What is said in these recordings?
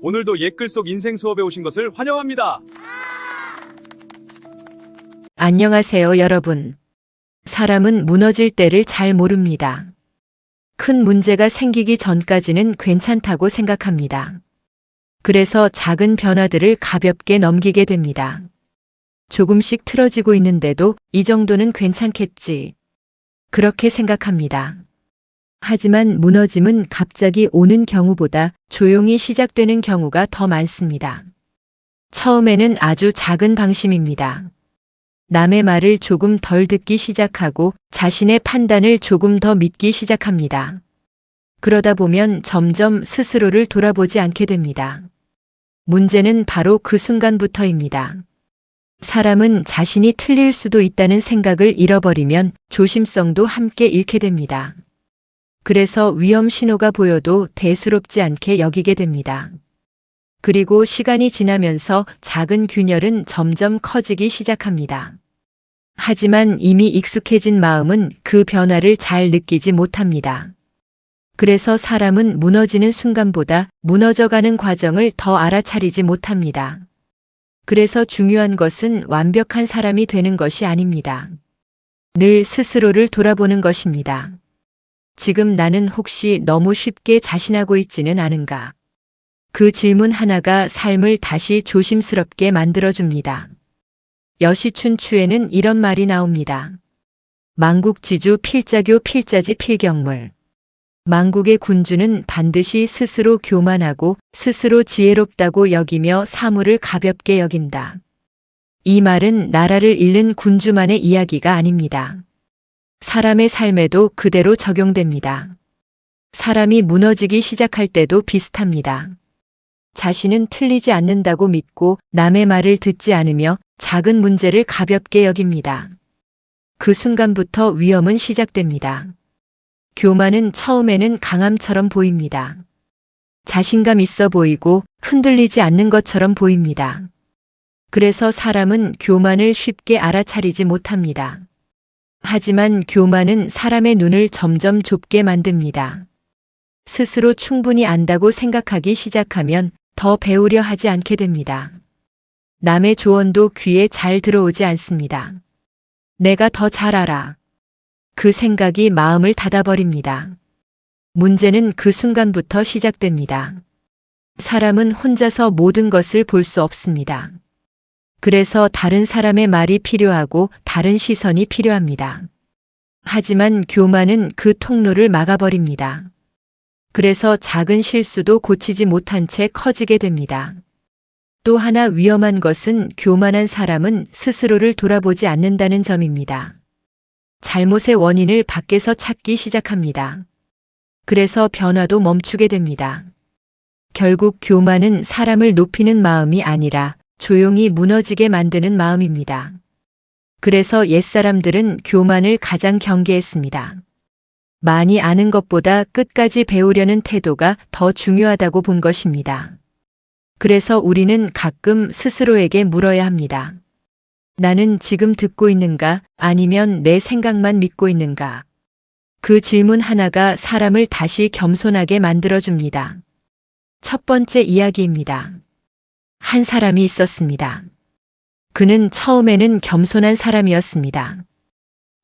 오늘도 옛글 속 인생 수업에 오신 것을 환영합니다. 안녕하세요, 여러분. 사람은 무너질 때를 잘 모릅니다. 큰 문제가 생기기 전까지는 괜찮다고 생각합니다. 그래서 작은 변화들을 가볍게 넘기게 됩니다. 조금씩 틀어지고 있는데도 이 정도는 괜찮겠지. 그렇게 생각합니다. 하지만 무너짐은 갑자기 오는 경우보다 조용히 시작되는 경우가 더 많습니다. 처음에는 아주 작은 방심입니다. 남의 말을 조금 덜 듣기 시작하고 자신의 판단을 조금 더 믿기 시작합니다. 그러다 보면 점점 스스로를 돌아보지 않게 됩니다. 문제는 바로 그 순간부터입니다. 사람은 자신이 틀릴 수도 있다는 생각을 잃어버리면 조심성도 함께 잃게 됩니다. 그래서 위험 신호가 보여도 대수롭지 않게 여기게 됩니다. 그리고 시간이 지나면서 작은 균열은 점점 커지기 시작합니다. 하지만 이미 익숙해진 마음은 그 변화를 잘 느끼지 못합니다. 그래서 사람은 무너지는 순간보다 무너져가는 과정을 더 알아차리지 못합니다. 그래서 중요한 것은 완벽한 사람이 되는 것이 아닙니다. 늘 스스로를 돌아보는 것입니다. 지금 나는 혹시 너무 쉽게 자신하고 있지는 않은가? 그 질문 하나가 삶을 다시 조심스럽게 만들어줍니다. 여시춘추에는 이런 말이 나옵니다. 망국지주 필자교 필자지 필경물. 망국의 군주는 반드시 스스로 교만하고 스스로 지혜롭다고 여기며 사물을 가볍게 여긴다. 이 말은 나라를 잃는 군주만의 이야기가 아닙니다. 사람의 삶에도 그대로 적용됩니다. 사람이 무너지기 시작할 때도 비슷합니다. 자신은 틀리지 않는다고 믿고 남의 말을 듣지 않으며 작은 문제를 가볍게 여깁니다. 그 순간부터 위험은 시작됩니다. 교만은 처음에는 강함처럼 보입니다. 자신감 있어 보이고 흔들리지 않는 것처럼 보입니다. 그래서 사람은 교만을 쉽게 알아차리지 못합니다. 하지만 교만은 사람의 눈을 점점 좁게 만듭니다. 스스로 충분히 안다고 생각하기 시작하면 더 배우려 하지 않게 됩니다. 남의 조언도 귀에 잘 들어오지 않습니다. 내가 더 잘 알아. 그 생각이 마음을 닫아버립니다. 문제는 그 순간부터 시작됩니다. 사람은 혼자서 모든 것을 볼 수 없습니다. 그래서 다른 사람의 말이 필요하고 다른 시선이 필요합니다. 하지만 교만은 그 통로를 막아버립니다. 그래서 작은 실수도 고치지 못한 채 커지게 됩니다. 또 하나 위험한 것은 교만한 사람은 스스로를 돌아보지 않는다는 점입니다. 잘못의 원인을 밖에서 찾기 시작합니다. 그래서 변화도 멈추게 됩니다. 결국 교만은 사람을 높이는 마음이 아니라 조용히 무너지게 만드는 마음입니다. 그래서 옛사람들은 교만을 가장 경계했습니다. 많이 아는 것보다 끝까지 배우려는 태도가 더 중요하다고 본 것입니다. 그래서 우리는 가끔 스스로에게 물어야 합니다. 나는 지금 듣고 있는가? 아니면 내 생각만 믿고 있는가? 그 질문 하나가 사람을 다시 겸손하게 만들어줍니다. 첫 번째 이야기입니다. 한 사람이 있었습니다. 그는 처음에는 겸손한 사람이었습니다.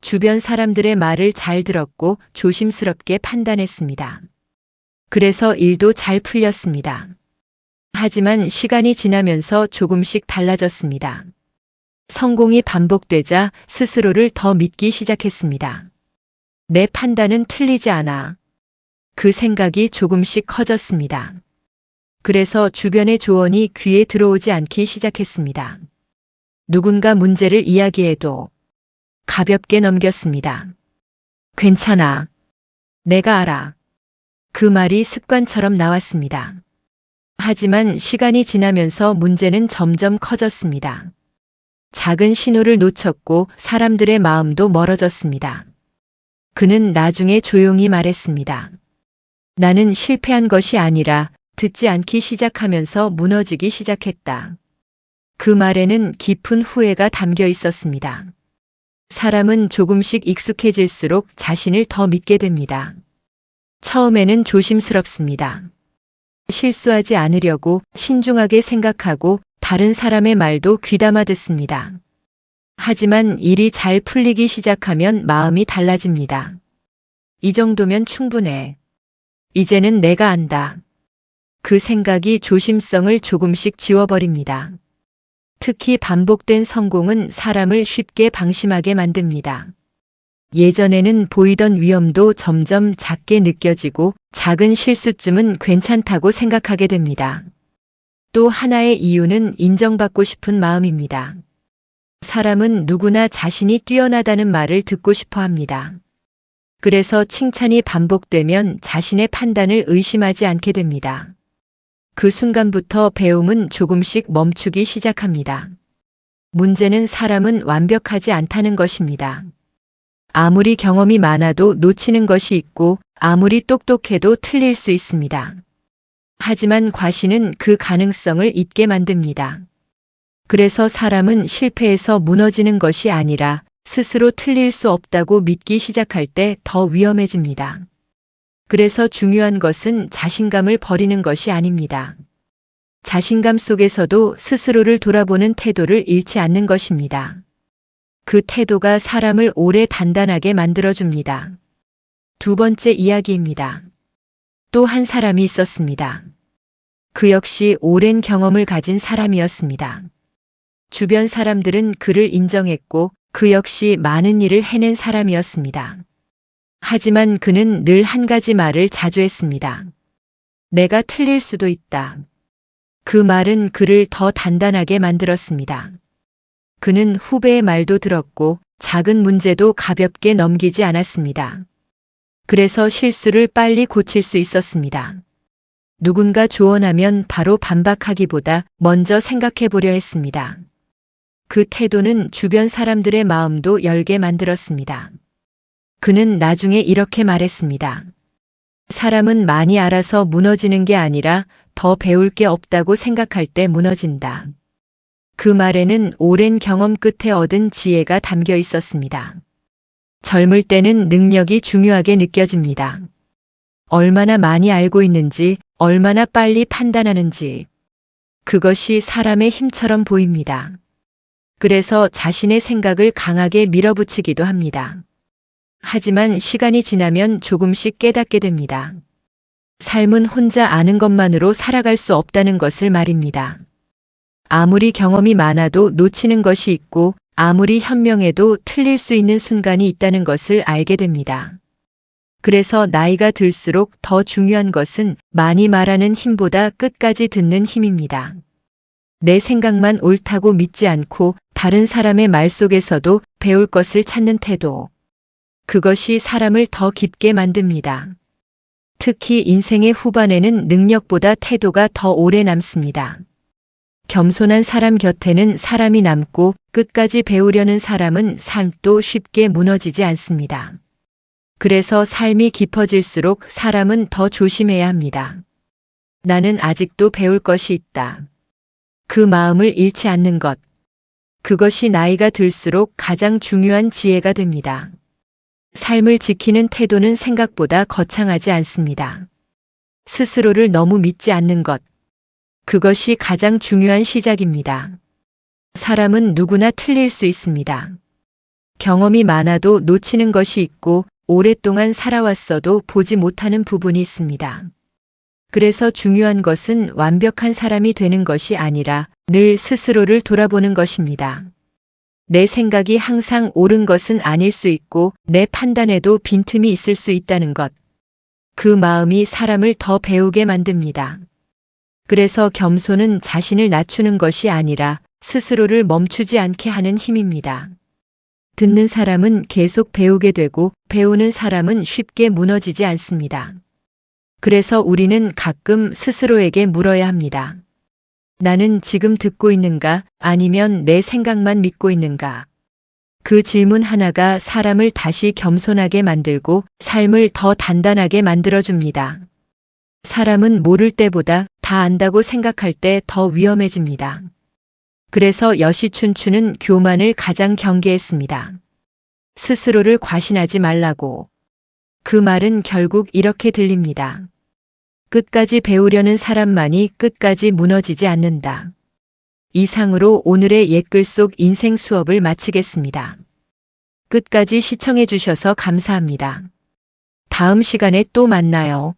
주변 사람들의 말을 잘 들었고 조심스럽게 판단했습니다. 그래서 일도 잘 풀렸습니다. 하지만 시간이 지나면서 조금씩 달라졌습니다. 성공이 반복되자 스스로를 더 믿기 시작했습니다. 내 판단은 틀리지 않아. 그 생각이 조금씩 커졌습니다. 그래서 주변의 조언이 귀에 들어오지 않기 시작했습니다. 누군가 문제를 이야기해도 가볍게 넘겼습니다. 괜찮아. 내가 알아. 그 말이 습관처럼 나왔습니다. 하지만 시간이 지나면서 문제는 점점 커졌습니다. 작은 신호를 놓쳤고 사람들의 마음도 멀어졌습니다. 그는 나중에 조용히 말했습니다. 나는 실패한 것이 아니라 듣지 않기 시작하면서 무너지기 시작했다. 그 말에는 깊은 후회가 담겨 있었습니다. 사람은 조금씩 익숙해질수록 자신을 더 믿게 됩니다. 처음에는 조심스럽습니다. 실수하지 않으려고 신중하게 생각하고 다른 사람의 말도 귀담아 듣습니다. 하지만 일이 잘 풀리기 시작하면 마음이 달라집니다. 이 정도면 충분해. 이제는 내가 안다. 그 생각이 조심성을 조금씩 지워버립니다. 특히 반복된 성공은 사람을 쉽게 방심하게 만듭니다. 예전에는 보이던 위험도 점점 작게 느껴지고 작은 실수쯤은 괜찮다고 생각하게 됩니다. 또 하나의 이유는 인정받고 싶은 마음입니다. 사람은 누구나 자신이 뛰어나다는 말을 듣고 싶어 합니다. 그래서 칭찬이 반복되면 자신의 판단을 의심하지 않게 됩니다. 그 순간부터 배움은 조금씩 멈추기 시작합니다. 문제는 사람은 완벽하지 않다는 것입니다. 아무리 경험이 많아도 놓치는 것이 있고 아무리 똑똑해도 틀릴 수 있습니다. 하지만 과신은 그 가능성을 잊게 만듭니다. 그래서 사람은 실패해서 무너지는 것이 아니라 스스로 틀릴 수 없다고 믿기 시작할 때 더 위험해집니다. 그래서 중요한 것은 자신감을 버리는 것이 아닙니다. 자신감 속에서도 스스로를 돌아보는 태도를 잃지 않는 것입니다. 그 태도가 사람을 오래 단단하게 만들어줍니다. 두 번째 이야기입니다. 또 한 사람이 있었습니다. 그 역시 오랜 경험을 가진 사람이었습니다. 주변 사람들은 그를 인정했고 그 역시 많은 일을 해낸 사람이었습니다. 하지만 그는 늘 한 가지 말을 자주 했습니다. 내가 틀릴 수도 있다. 그 말은 그를 더 단단하게 만들었습니다. 그는 후배의 말도 들었고 작은 문제도 가볍게 넘기지 않았습니다. 그래서 실수를 빨리 고칠 수 있었습니다. 누군가 조언하면 바로 반박하기보다 먼저 생각해 보려 했습니다. 그 태도는 주변 사람들의 마음도 열게 만들었습니다. 그는 나중에 이렇게 말했습니다. 사람은 많이 알아서 무너지는 게 아니라 더 배울 게 없다고 생각할 때 무너진다. 그 말에는 오랜 경험 끝에 얻은 지혜가 담겨 있었습니다. 젊을 때는 능력이 중요하게 느껴집니다. 얼마나 많이 알고 있는지, 얼마나 빨리 판단하는지. 그것이 사람의 힘처럼 보입니다. 그래서 자신의 생각을 강하게 밀어붙이기도 합니다. 하지만 시간이 지나면 조금씩 깨닫게 됩니다. 삶은 혼자 아는 것만으로 살아갈 수 없다는 것을 말입니다. 아무리 경험이 많아도 놓치는 것이 있고 아무리 현명해도 틀릴 수 있는 순간이 있다는 것을 알게 됩니다. 그래서 나이가 들수록 더 중요한 것은 많이 말하는 힘보다 끝까지 듣는 힘입니다. 내 생각만 옳다고 믿지 않고 다른 사람의 말 속에서도 배울 것을 찾는 태도. 그것이 사람을 더 깊게 만듭니다. 특히 인생의 후반에는 능력보다 태도가 더 오래 남습니다. 겸손한 사람 곁에는 사람이 남고 끝까지 배우려는 사람은 삶도 쉽게 무너지지 않습니다. 그래서 삶이 깊어질수록 사람은 더 조심해야 합니다. 나는 아직도 배울 것이 있다. 그 마음을 잃지 않는 것. 그것이 나이가 들수록 가장 중요한 지혜가 됩니다. 삶을 지키는 태도는 생각보다 거창하지 않습니다. 스스로를 너무 믿지 않는 것. 그것이 가장 중요한 시작입니다. 사람은 누구나 틀릴 수 있습니다. 경험이 많아도 놓치는 것이 있고 오랫동안 살아왔어도 보지 못하는 부분이 있습니다. 그래서 중요한 것은 완벽한 사람이 되는 것이 아니라 늘 스스로를 돌아보는 것입니다. 내 생각이 항상 옳은 것은 아닐 수 있고 내 판단에도 빈틈이 있을 수 있다는 것. 그 마음이 사람을 더 배우게 만듭니다. 그래서 겸손은 자신을 낮추는 것이 아니라 스스로를 멈추지 않게 하는 힘입니다. 듣는 사람은 계속 배우게 되고 배우는 사람은 쉽게 무너지지 않습니다. 그래서 우리는 가끔 스스로에게 물어야 합니다. 나는 지금 듣고 있는가? 아니면 내 생각만 믿고 있는가? 그 질문 하나가 사람을 다시 겸손하게 만들고 삶을 더 단단하게 만들어줍니다. 사람은 모를 때보다 다 안다고 생각할 때 더 위험해집니다. 그래서 여시춘추는 교만을 가장 경계했습니다. 스스로를 과신하지 말라고. 그 말은 결국 이렇게 들립니다. 끝까지 배우려는 사람만이 끝까지 무너지지 않는다. 이상으로 오늘의 옛글 속 인생 수업을 마치겠습니다. 끝까지 시청해 주셔서 감사합니다. 다음 시간에 또 만나요.